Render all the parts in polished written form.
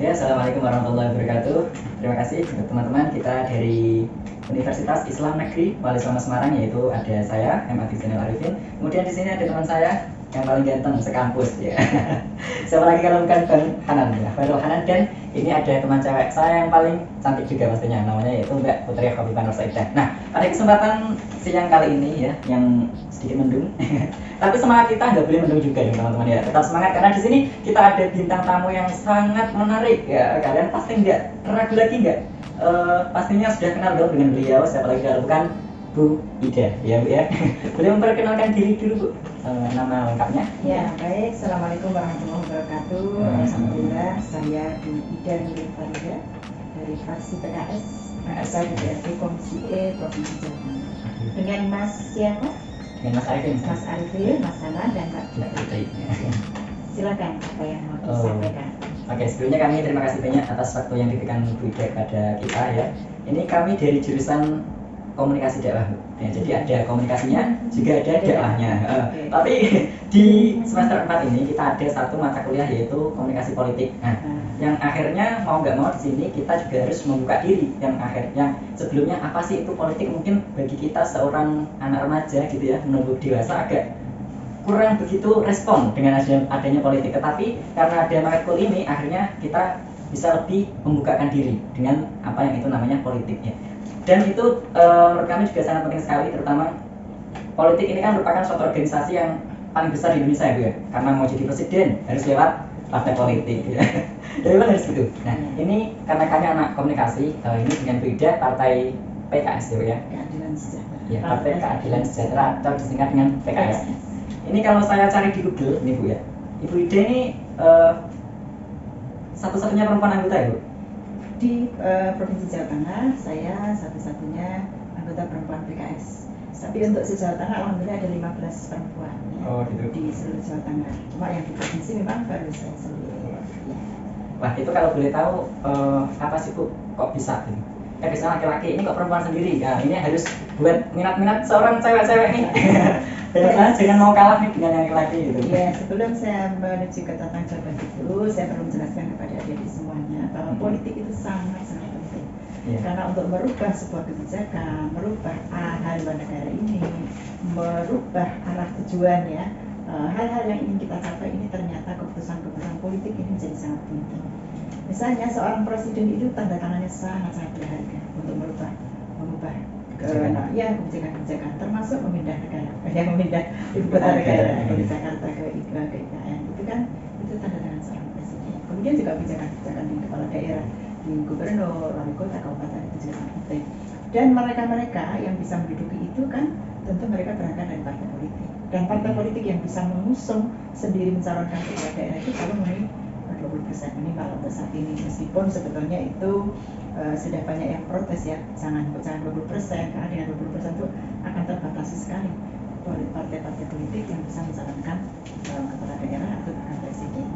Ya, assalamualaikum warahmatullahi wabarakatuh. Terima kasih untuk teman-teman kita dari Universitas Islam Negeri Wali Songo Semarang, yaitu ada saya M. Zainal Arifin. Kemudian di sini ada teman saya yang paling ganteng sekampus ya. Siapa lagi kalau bukan Bang Hanan ya, Bang Hanan. Dan ini ada teman cewek saya yang paling cantik juga pastinya, namanya yaitu Mbak Putri Khofifah Nur Saidah. Nah, pada kesempatan siang kali ini ya, yang sedikit mendung. Tapi semangat kita nggak boleh mendung juga ya teman-teman ya. Tetap semangat karena di sini kita ada bintang tamu yang sangat menarik ya. Kalian pasti nggak ragu lagi nggak? Pastinya sudah kenal dong dengan beliau. Siapa lagi kalau bukan Bu Ida ya Bu ya. Boleh memperkenalkan diri dulu Bu, nama lengkapnya? Ya, baik. Assalamualaikum warahmatullahi wabarakatuh. Alhamdulillah, saya Bu Ida Nurul Farida dari fraksi PKS, saya DPRD Komisi E Provinsi Jawa Tengah. Dengan Mas siapa? Dengan Mas Arifin. Mas Arifin, Mas Hanan, dan Mbak Putri. Silakan apa yang mau disampaikan. Oke, sebelumnya kami terima kasih banyak atas waktu yang diberikan Bu Ida kepada kita ya. Ini kami dari jurusan komunikasi dakwah Bu. Ya, jadi ada komunikasinya, juga ada dakwahnya. Tapi di semester 4 ini kita ada satu mata kuliah yaitu komunikasi politik. Nah, yang akhirnya mau nggak mau di sini kita juga harus membuka diri. Yang sebelumnya apa sih itu politik, mungkin bagi kita seorang anak remaja gitu ya, menunggu dewasa agak kurang begitu respon dengan adanya politik. Tetapi karena ada matkul ini akhirnya kita bisa lebih membukakan diri dengan apa yang itu namanya politik ya. Dan itu menurut kami juga sangat penting sekali, terutama politik ini kan merupakan suatu organisasi yang paling besar di Indonesia ya Bu ya. Karena mau jadi presiden harus lewat partai politik ya. Jadi memang harus gitu. Nah ini karena kami anak komunikasi, ini dengan Bu Ida partai PKS ya Bu ya. Keadilan Sejahtera. Ya, Partai Keadilan Sejahtera atau disingkat dengan PKS. Ini kalau saya cari di Google nih Bu ya, Ibu Ida ini satu-satunya perempuan anggota ya Bu? Di Provinsi Jawa Tengah, saya satu-satunya anggota perempuan PKS. Tapi untuk se-Jawa Tengah, alhamdulillah ada 15 perempuan ya, gitu. di seluruh Jawa Tengah. Cuma yang di provinsi memang baru saya sendiri. Ya. Wah, itu kalau boleh tahu apa sih Bu, kok bisa gitu? Bisa laki-laki, ini kok perempuan sendiri? Nah, ini harus buat minat-minat seorang cewek-cewek nih. Jangan mau kalah nih dengan yang laki-laki gitu. Ya, sebelum saya menuju ke tata jawaban itu, saya perlu menjelaskan kepada adik-adik semuanya bahwa politik itu sangat-sangat penting. Karena untuk merubah sebuah kebijakan, merubah haluan negara ini, merubah arah tujuan ya, hal-hal yang ingin kita capai ini ternyata keputusan-keputusan politik ini menjadi sangat penting. Misalnya seorang presiden itu tanda tangannya sangat-sangat berharga untuk mengubah kebijakan-kebijakan, termasuk memindah negara, memindah ibu kota negara dari Jakarta ke IKN, itu tanda tangan seorang presiden. Kemudian juga kebijakan-kebijakan di kepala daerah, di gubernur, wali kota, kabupaten itu juga sangat penting. Dan mereka-mereka yang bisa menduduki itu kan tentu mereka berangkat dari partai politik. Dan partai politik yang bisa mengusung sendiri mencalonkan kepala daerah itu kalau memenuhi 20% minimal untuk saat ini, meskipun sebetulnya itu sudah banyak yang protes ya, jangan 20%, karena dengan 20% itu akan terbatasi sekali partai-partai politik yang bisa mencalonkan kepala daerah atau bahkan presiden.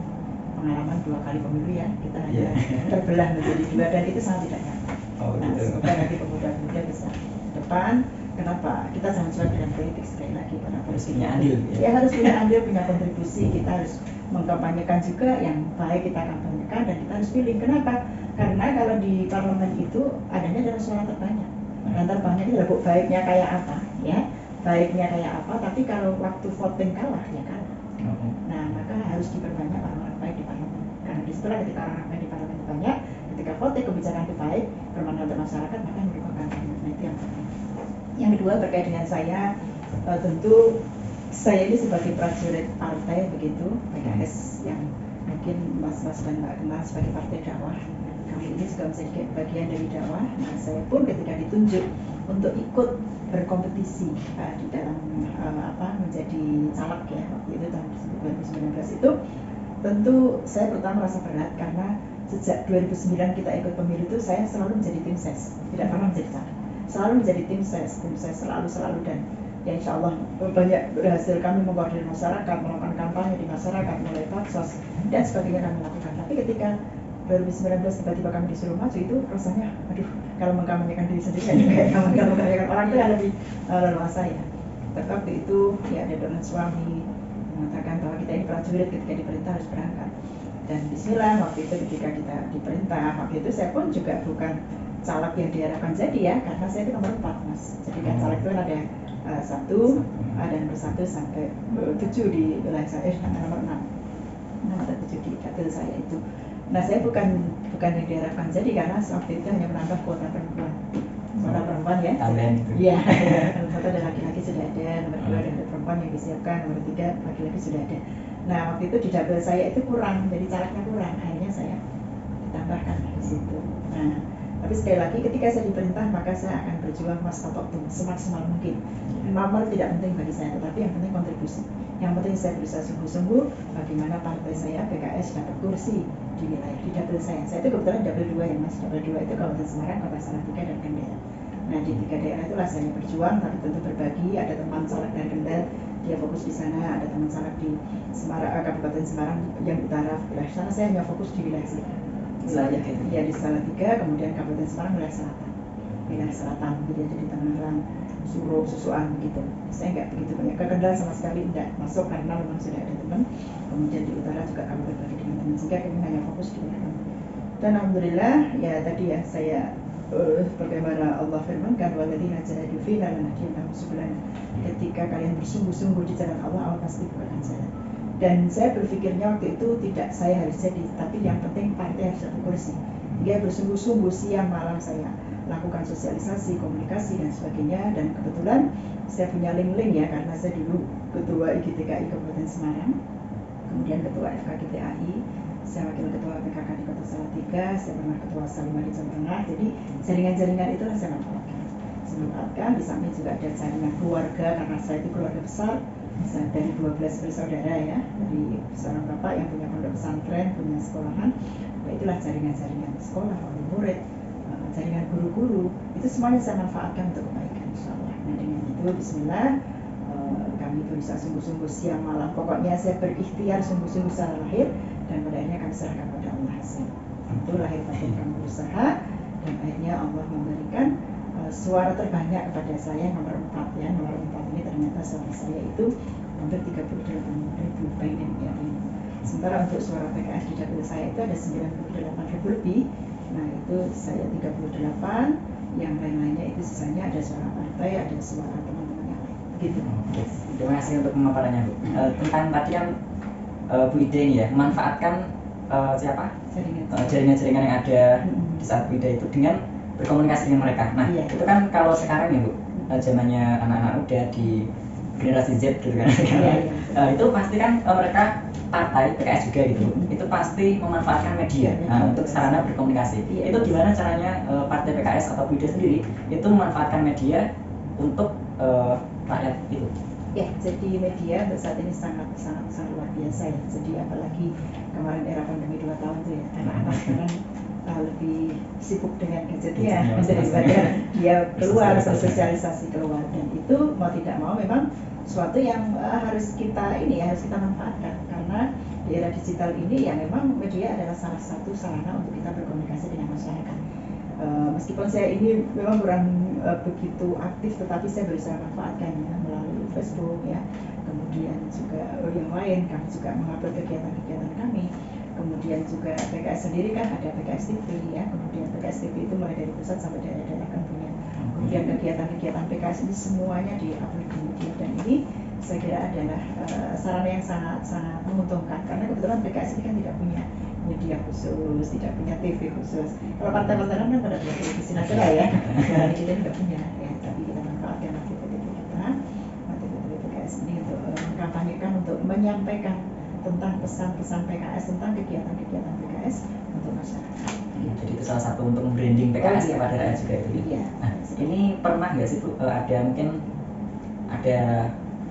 Pengalaman 2 kali pemilu ya, kita hanya terbelah menjadi 2 dan itu sangat tidak nyata. Nah, semoga nanti pemuda-pemuda bisa depan. Kenapa? Kita jangan cuma dengan politik, sekali lagi karena politik punya andil ya harus punya andil, punya kontribusi. Kita harus mengkampanyekan juga yang baik, kita kampanyekan dan kita harus pilih. Kenapa? Karena kalau di parlemen itu adanya adalah suara terbanyak. Dan terbanyak itu adalah baiknya kayak apa ya, baiknya kayak apa, tapi kalau waktu voting kalah ya kalah. Nah, maka harus diperbanyak orang-orang baik di parlemen. Karena disitulah ketika orang-orang baik di parlemen banyak, ketika voting kebijakan itu baik, bermanfaat untuk masyarakat, maka merupakan parlemen. Itu yang pertama. Yang kedua terkait dengan saya, tentu saya ini sebagai prajurit partai begitu PKS yang mungkin mas-mas dan mbak kenal sebagai partai dakwah. Kami ini juga menjadi bagian dari dakwah. Nah, saya pun ketika ditunjuk untuk ikut berkompetisi di dalam menjadi caleg ya waktu itu tahun 2019 itu, tentu saya pertama merasa berat karena sejak 2009 kita ikut pemilu itu saya selalu menjadi tim ses, tidak pernah menjadi caleg. Selalu menjadi tim ses selalu dan ya insya Allah banyak berhasil kami mengkoordinir masyarakat, melakukan kampanye di masyarakat, mulai pansos dan sebagainya kami lakukan. Tapi ketika 2019 tiba-tiba kami disuruh maju itu rasanya, aduh, kalau mengkampanyekan diri sendiri kayak mengkampanyekan orang itu yang lebih leluasa ya. Tapi waktu itu ya ada dorongan suami mengatakan bahwa kita ini prajurit, ketika diperintah harus berangkat. Dan bismillah waktu itu ketika kita diperintah, waktu itu saya pun juga bukan caleg yang diharapkan jadi ya, karena saya itu nomor 4 Mas. Jadi kan caleg itu kan ada 1, ada nomor 1 sampai 7 di wilayah saya, nomor 6, nomor 7 di dapil saya itu. Nah saya bukan yang diharapkan jadi, karena waktu itu hanya menambah kuota perempuan ya. Tambahan itu. Iya. Nomor 1 ada laki-laki sudah ada, nomor 2 ada perempuan yang disiapkan, nomor 3 laki-laki sudah ada. Nah waktu itu di dapil saya itu kurang, jadi calegnya kurang, akhirnya saya ditambahkan di situ. Nah tapi sekali lagi ketika saya diperintah maka saya akan berjuang mastata'tum semaksimal mungkin. Nomor tidak penting bagi saya, tetapi yang penting kontribusi. Yang penting saya berusaha sungguh-sungguh bagaimana partai saya PKS dapat kursi di wilayah di dapil saya. Saya itu kebetulan dapil 2 ya Mas. Dapil 2 itu Kabupaten Semarang, Kota Salatiga dan Kendal. Nah di 3 daerah itulah saya berjuang, tapi tentu berbagi. Ada teman caleg dari Kendal, dia fokus di sana. Ada teman caleg di Semarang, Kabupaten Semarang yang utara. Wilayah sana saya hanya fokus di wilayah sini. Ya di Salatiga, kemudian Kabupaten Semarang wilayah selatan, gitu jadi Tangerang, Suruh, Susuan gitu. Saya nggak begitu banyak ke Kendal, sama sekali tidak masuk karena memang sudah ada teman. Kemudian di utara juga kami berbagi dengan teman, sehingga kami hanya fokus di wilayah. Dan alhamdulillah ya tadi ya saya bagaimana Allah firmankan walladzina jahadu fina lanahdiyannahum subulana. Ketika kalian bersungguh-sungguh di jalan Allah, Allah pasti bukakan jalan. Dan saya berpikirnya waktu itu tidak saya harus jadi, tapi yang penting partai harus dapat kursi. Dia bersungguh-sungguh siang malam saya lakukan sosialisasi, komunikasi dan sebagainya. Dan kebetulan saya punya link-link ya, karena saya dulu ketua IGTKI Kabupaten Semarang, kemudian ketua FKGTAI, saya wakil ketua PKK di Kota Salatiga, saya pernah ketua Salimah di Jawa Tengah. Jadi jaringan-jaringan itulah saya manfaatkan. Di samping juga ada jaringan keluarga, karena saya itu keluarga besar. Saya dari 12 bersaudara ya, dari seorang bapak yang punya pondok pesantren, punya sekolahan. Nah, itulah jaringan-jaringan sekolah, wali murid, jaringan guru-guru, itu semuanya saya manfaatkan untuk kebaikan insyaallah. Nah dengan itu bismillah, kami berusaha sungguh-sungguh siang malam, pokoknya saya berikhtiar sungguh-sungguh secara lahir, dan pada akhirnya kami serahkan pada Allah hasil. Itu lahir batin kami berusaha, dan akhirnya Allah memberikan suara terbanyak kepada saya, nomor 4 ya. Nomor 4 ini ternyata suara saya itu hampir 38.000 bainin ya. Sementara untuk suara PKS di dapil saya itu ada 98.000 lebih. Nah itu saya 38, yang lain-lainnya itu sisanya ada suara partai, ada suara teman-teman yang lain. Begitu. Terima kasih untuk pemaparannya Bu. Tentang tadi kan Bu Ida ini ya, memanfaatkan siapa? Jaringan-jaringan yang ada di saat Bu Ida itu dengan berkomunikasi dengan mereka. Nah, itu kan kalau sekarang ya Bu, zamannya anak-anak muda di generasi Z gitu kan. Itu pasti kan mereka partai PKS juga gitu Bu. Itu pasti memanfaatkan media untuk sarana berkomunikasi. Itu gimana caranya partai PKS atau Bu Ida sendiri itu memanfaatkan media untuk rakyat itu? Ya, jadi media untuk saat ini sangat luar biasa ya. Jadi apalagi kemarin era pandemi 2 tahun itu ya, anak-anak sekarang lebih sibuk dengan gadgetnya daripada dia keluar bersosialisasi keluar. Dan itu mau tidak mau memang suatu yang harus kita manfaatkan, karena di era digital ini ya memang media adalah salah satu sarana untuk kita berkomunikasi dengan masyarakat. Meskipun saya ini memang kurang begitu aktif, tetapi saya berusaha manfaatkannya melalui Facebook ya, kemudian juga yang lain kami juga mengupload kegiatan-kegiatan kami. Kemudian juga PKS sendiri kan ada PKS TV ya, kemudian PKS TV itu mulai dari pusat sampai daerah-daerah kan punya. Kemudian kegiatan-kegiatan PKS ini semuanya diupload di media, dan ini saya kira adalah sarana yang sangat menguntungkan, karena kebetulan PKS ini kan tidak punya media khusus, tidak punya TV khusus. Kalau partai-partai kan pada punya televisi nasional ya, nah kita tidak punya ya, tapi kita manfaatkan TV kita, PKS ini untuk mengkampanyekan, untuk menyampaikan tentang pesan-pesan PKS, tentang kegiatan-kegiatan PKS untuk masyarakat. Jadi itu salah satu untuk branding PKS kepada rakyat juga itu. Iya. Nah, ini pernah nggak sih Bu, ada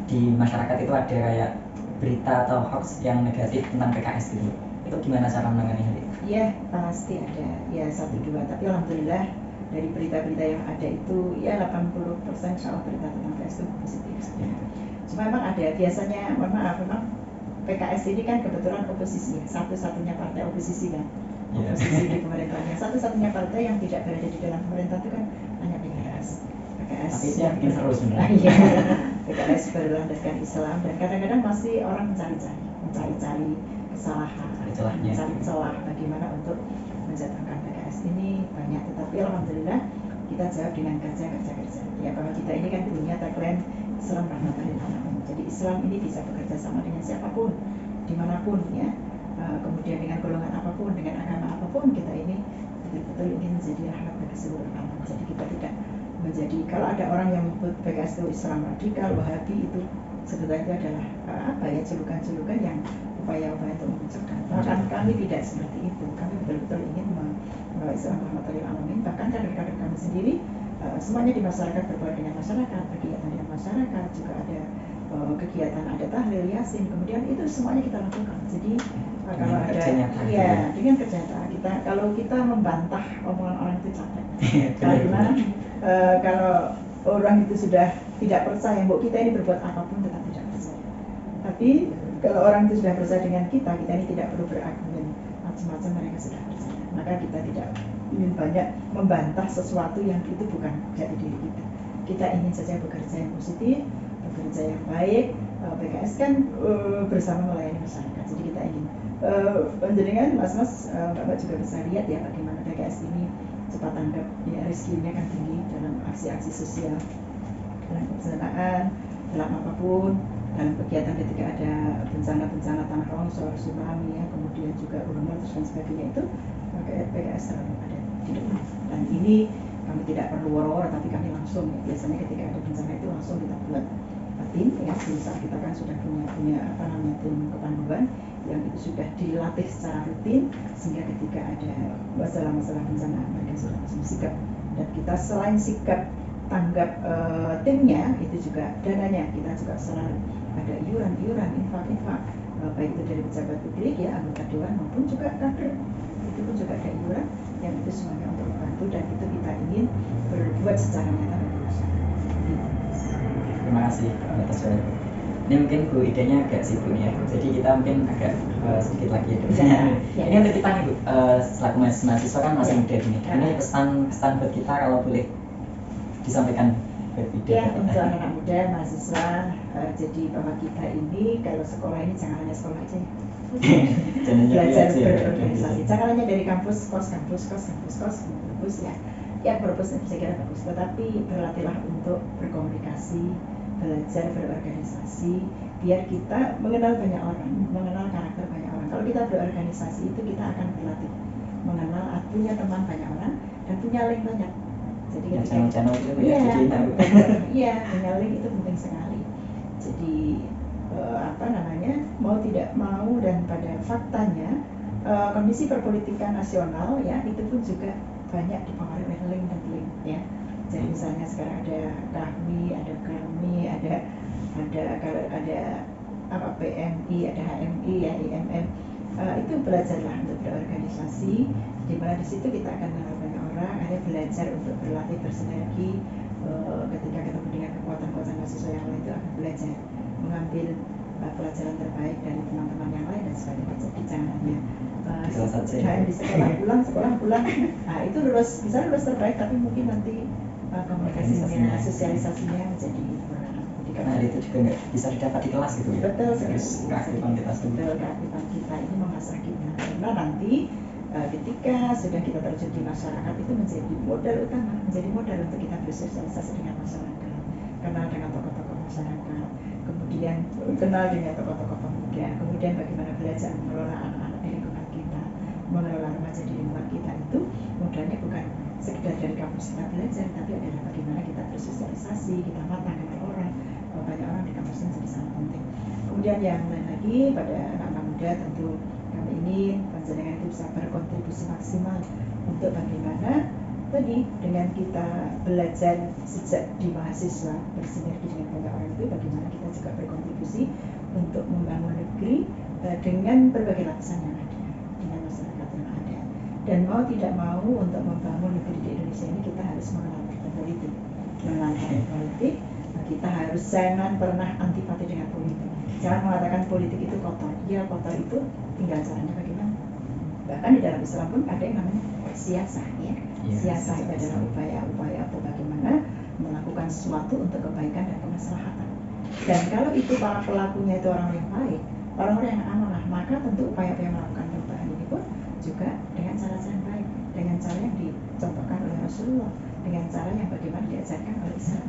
di masyarakat itu ada kayak berita atau hoax yang negatif tentang PKS gitu? Itu gimana cara menangani hal itu? Iya, pasti ada ya 1-2, tapi alhamdulillah dari berita-berita yang ada itu ya 80% insya Allah berita tentang PKS itu positif. Ya. Cuma memang ada biasanya, memang PKS ini kan kebetulan oposisi, satu-satunya partai oposisi kan, oposisi di pemerintahnya. Satu-satunya partai yang tidak berada di dalam pemerintah itu kan hanya PKS. Tapi itu yang bikin seru sebenarnya. Iya, PKS berlandaskan Islam, dan kadang-kadang masih orang mencari-cari kesalahan, celahnya. mencari celah bagaimana untuk menjatuhkan PKS ini banyak. Tetapi alhamdulillah kita jawab dengan kerja. Ya, bahwa kita ini kan punya tagline Islam rahmatan lil alamin. Jadi Islam ini bisa bekerja sama dengan siapapun, dimanapun ya. Kemudian dengan golongan apapun, dengan agama apapun, kita ini betul-betul ingin menjadi rahmat bagi seluruh alam. Jadi kita tidak menjadi, kalau ada orang yang menyebut PKS itu Islam radikal, Wahabi, itu sebetulnya itu adalah julukan-julukan yang upaya-upaya untuk memecahkan. Bahkan kami tidak seperti itu. Kami betul-betul ingin membawa Islam rahmatan lil alamin. Bahkan kader-kader kami sendiri semuanya di masyarakat, berbuat dengan masyarakat, kegiatan dengan masyarakat, juga ada kegiatan, ada tahlil, yasin, kemudian itu semuanya kita lakukan. Jadi kalau ada dengan kerja nyata kita, kalau kita membantah omongan orang itu capek. Karena kalau orang itu sudah tidak percaya, kita ini berbuat apapun tetap tidak percaya. Tapi kalau orang itu sudah percaya dengan kita ini tidak perlu berargumen macam-macam, mereka sudah percaya. Maka kita tidak ingin banyak membantah sesuatu yang itu bukan jati diri kita. Kita ingin saja bekerja yang positif, bekerja yang baik. PKS kan bersama melayani masyarakat. Jadi kita ingin penjaringan mas-mas, Bapak juga bisa lihat ya bagaimana PKS ini cepat tanggap, ya rezekinya kan tinggi dalam aksi-aksi sosial, dalam kebencanaan, dalam apapun, dalam kegiatan ketika ada bencana-bencana tanah longsor, tsunami, ya, kemudian juga gunung meletus dan sebagainya, itu PKS selalu ada di depan. Dan ini kami tidak perlu woro-woro, tapi kami langsung ya, biasanya ketika ada bencana itu langsung kita buat tim ya. Di saat kita kan sudah punya tim kepanduan yang itu sudah dilatih secara rutin, sehingga ketika ada masalah-masalah bencana mereka sudah langsung sigap. Dan kita selain sigap tanggap timnya, itu juga dananya kita juga selalu ada iuran, infak, baik itu dari pejabat publik ya, anggota dewan maupun juga kader, itu pun juga ada iuran yang itu semuanya untuk membantu, dan itu kita ingin berbuat secara nyata bagi masyarakat. Terima kasih atas jawabannya. Ini mungkin Bu idenya agak sibuk nih ya, jadi kita mungkin agak sedikit lagi ya. Ini untuk kita nih Bu, selaku mahasiswa kan masih muda gini. Ini pesan buat kita kalau boleh disampaikan buat ide. Ya, untuk anak-anak muda, mahasiswa, jadi bahwa kita ini kalau sekolah ini jangan hanya sekolah aja ya. Belajar berorganisasi, jangan hanya dari kampus ya. Ya, purpose saya kira bagus, tetapi berlatihlah untuk berkomunikasi, belajar berorganisasi, biar kita mengenal banyak orang, mengenal karakter banyak orang. Kalau kita berorganisasi itu kita akan berlatih mengenal, punya teman banyak orang dan punya link banyak. Jadi channel itu ya, punya link itu penting sekali. Jadi mau tidak mau, dan pada faktanya kondisi perpolitikan nasional ya itu pun juga banyak dipengaruhi oleh link dan link ya. Jadi misalnya sekarang ada KAHMI, ada KAMI, ada PMI, ada HMI, ya IMM. Itu belajarlah untuk berorganisasi, di mana di situ kita akan mengenal banyak orang, ada belajar untuk berlatih bersinergi. Ketika ketemu dengan kekuatan-kekuatan mahasiswa yang lain, itu akan belajar mengambil pelajaran terbaik dari teman-teman yang lain dan sebagainya. Jadi jangan hanya di sekolah pulang. Nah, itu bisa lulus terbaik, tapi mungkin nanti komunikasinya, sosialisasinya menjadi kurang. Karena itu juga nggak bisa didapat di kelas gitu ya. Betul. Terus keaktifan kita sendiri. Keaktifan kita ini mengasah kita. Karena nanti ketika sudah kita terjun di masyarakat, itu menjadi modal utama, menjadi modal untuk kita bersosialisasi dengan masyarakat, kenal dengan tokoh-tokoh masyarakat, kemudian kenal dengan tokoh-tokoh pemuda, kemudian bagaimana belajar mengelola anak-anak di lingkungan kita, mengelola remaja di lingkungan kita. Itu modalnya bukan sekedar dari kampus kita belajar, tapi adalah bagaimana kita bersosialisasi, kita matang dengan orang. Banyak orang di kampus ini jadi sangat penting. Kemudian yang lain lagi, pada anak-anak muda tentu kami ingin panjenengan itu bisa berkontribusi maksimal untuk bagaimana tadi dengan kita belajar sejak di mahasiswa, bersinergi dengan banyak orang, itu bagaimana kita juga berkontribusi untuk membangun negeri dengan berbagai lapisan yang ada, dengan masyarakat yang ada. Dan mau tidak mau, untuk membangun negeri di Indonesia ini kita harus mengenal politik. Kita harus jangan pernah antipati dengan politik. Jangan mengatakan politik itu kotor. Ya, kotor itu tinggal caranya bagaimana. Bahkan di dalam Islam pun ada yang namanya siasah ya. Siasah itu adalah upaya atau bagaimana melakukan sesuatu untuk kebaikan dan kemaslahatan. Dan kalau itu para pelakunya itu orang yang baik, orang-orang yang amanah, maka tentu upaya-upaya melakukan perubahan ini pun juga dengan cara-cara yang baik, dengan cara yang dicontohkan oleh Rasulullah, dengan cara yang bagaimana diajarkan oleh Islam.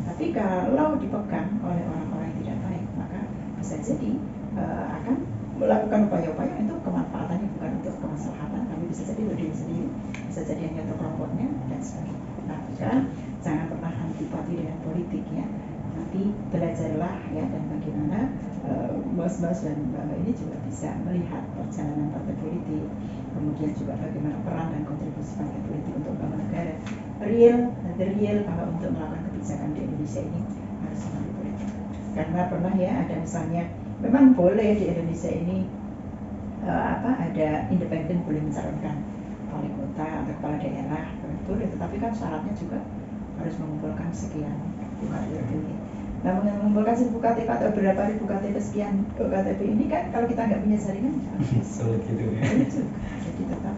Tapi kalau dipegang oleh orang-orang yang tidak baik, maka bisa jadi akan melakukan upaya-upaya itu kemanfaatannya bukan untuk kemaslahatan, tapi bisa jadi untuk diri sendiri, bisa jadi hanya untuk kelompoknya dan sebagainya. Nah, jangan pernah antipati dengan politik ya, tapi belajarlah ya, dan bagaimana bos-bos dan ini juga bisa melihat perjalanan partai politik, kemudian juga bagaimana peran dan kontribusi partai politik untuk membangun negara real bahwa untuk melakukan kebijakan di Indonesia ini harus melalui politik. Karena pernah ya ada misalnya, memang boleh di Indonesia ini ada independen boleh mencalonkan wali kota atau kepala daerah, boleh, tetapi kan syaratnya juga harus mengumpulkan sekian KTP. Nah, mengumpulkan 1000 KTP atau berapa ribu KTP sekian KTP ini kan kalau kita nggak punya jaringan sulit gitu ya. Jadi tetap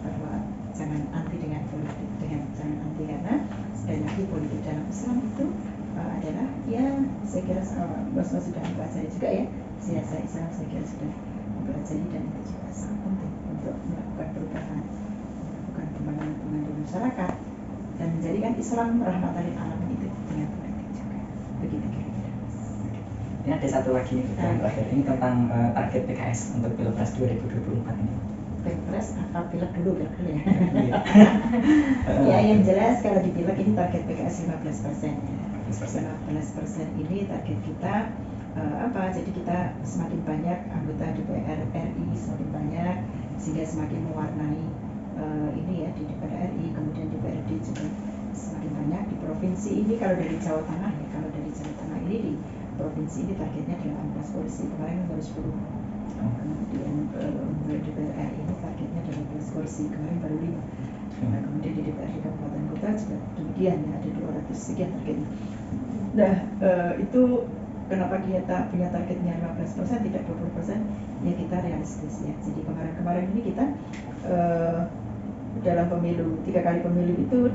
bahwa jangan anti dengan politik, jangan anti, karena sekali lagi politik dalam Islam itu adalah ya, saya kira bos-bos sudah mempelajari juga ya, siasa Islam saya kira sudah mempelajari, dan itu juga sangat penting untuk melakukan perubahan, melakukan pembangunan di masyarakat dan menjadikan Islam rahmatan lil alamin itu dengan politik juga. Begitu kira-kira. Ini ada satu lagi nih yang terakhir, ini tentang target PKS untuk Pilpres 2024 ini. Pilpres apa pilek dulu ya? Ya, yang jelas kalau di pilek ini target PKS 15% ya. 15% ini target kita jadi kita semakin banyak anggota DPR RI, semakin banyak, sehingga semakin mewarnai ini ya di DPR RI, kemudian DPRD juga semakin banyak. Di provinsi ini kalau dari Jawa Tengah ya, kalau dari Jawa Tengah ini di provinsi ini targetnya 18 kursi, kemarin baru 10. Kemudian untuk DPR RI ini targetnya 18 kursi, kemarin baru 5. Nah, kemudian di DPRD kabupaten kota juga demikian ya, ada 200 sekian targetnya. Nah, itu kenapa kita punya targetnya 15% tidak 20%, ya kita realistis ya. Jadi kemarin ini kita dalam pemilu 3 kali pemilu itu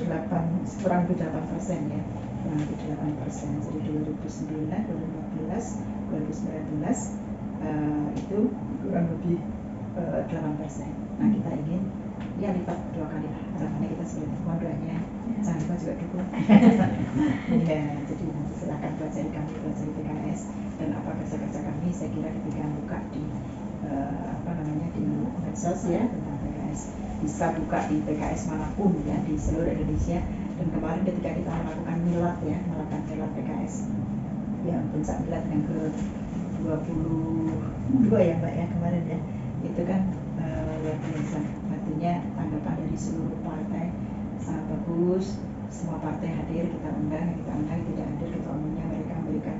kurang lebih 8% ya, kurang lebih 8%. Jadi 2009, 2014, 2019 itu kurang lebih 8%. Nah, kita ingin ya lipat 2 kali lah, harapannya kita seperti mohon doanya, jangan lupa juga dukung. Ya, jadi silakan pelajari kami, pelajari PKS dan apa kerja-kerja kami. Saya kira ketika buka di di medsos ya tentang PKS, bisa buka di PKS manapun ya di seluruh Indonesia. Dan kemarin ketika kita melakukan milad ya, melakukan milad PKS yang puncak milad yang ke-22 ya Mbak ya kemarin ya, itu kan luar biasa, artinya tanggapan dari seluruh partai sangat bagus. Semua partai hadir, kita undang tidak hadir ketua umumnya, mereka memberikan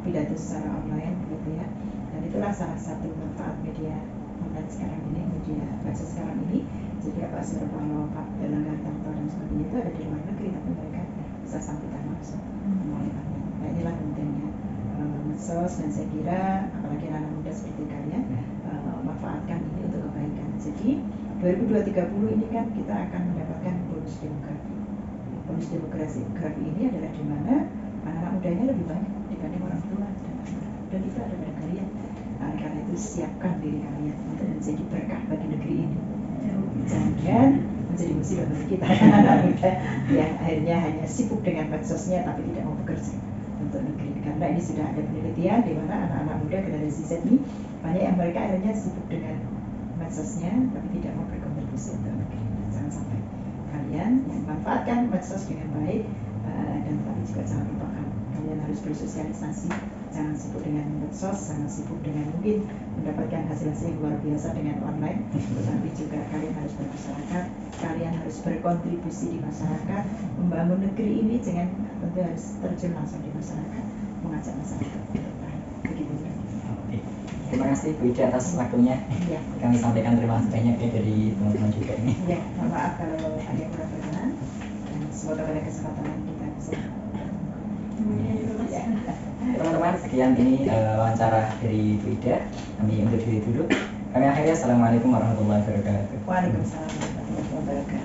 pidato secara online gitu ya. Dan itulah salah satu manfaat media online sekarang ini, media baca sekarang ini. Jadi apa Surabaya, Pak Erlangga Hartarto dan sebagainya itu ada di luar negeri, tapi mereka bisa sampaikan langsung melalui online. Nah, inilah pentingnya medsos, dan saya kira apalagi anak muda seperti kalian manfaatkan ini untuk kebaikan. Jadi 2030 ini kan kita akan mendapatkan bonus demografi. Bonus demografi ini adalah di mana anak-anak mudanya lebih banyak dibanding orang tua dan itu ada pada kalian. Nah, karena itu siapkan diri kalian untuk menjadi berkah bagi negeri ini. Jangan menjadi musibah bagi kita anak muda yang akhirnya hanya sibuk dengan medsosnya tapi tidak mau bekerja untuk negeri. Karena ini sudah ada penelitian di mana anak-anak muda generasi Z ini banyak yang mereka akhirnya sibuk dengan medsosnya tapi tidak mau berkontribusi untuk negeri. Jangan sampai kalian yang manfaatkan medsos dengan baik, dan tapi juga jangan lupakan kalian harus bersosialisasi, jangan sibuk dengan medsos, jangan sibuk dengan mungkin mendapatkan hasil-hasil yang luar biasa dengan online, tetapi juga kalian harus bermasyarakat, kalian harus berkontribusi di masyarakat, membangun negeri ini, jangan tentu harus terjun langsung di masyarakat, mengajak masyarakat untuk baik. Begitu. Terima kasih Bu Ida atas waktunya. Ya. Kami sampaikan terima kasih banyak ya dari teman-teman juga ini. Ya, maaf kalau ada yang kurang berkenan. Dan semoga pada kesempatan kita bisa. Ya. Teman-teman, sekian ini wawancara dari Bu Ida. Kami undur diri dulu. Kami akhirnya assalamualaikum warahmatullahi wabarakatuh. Waalaikumsalam warahmatullahi wabarakatuh.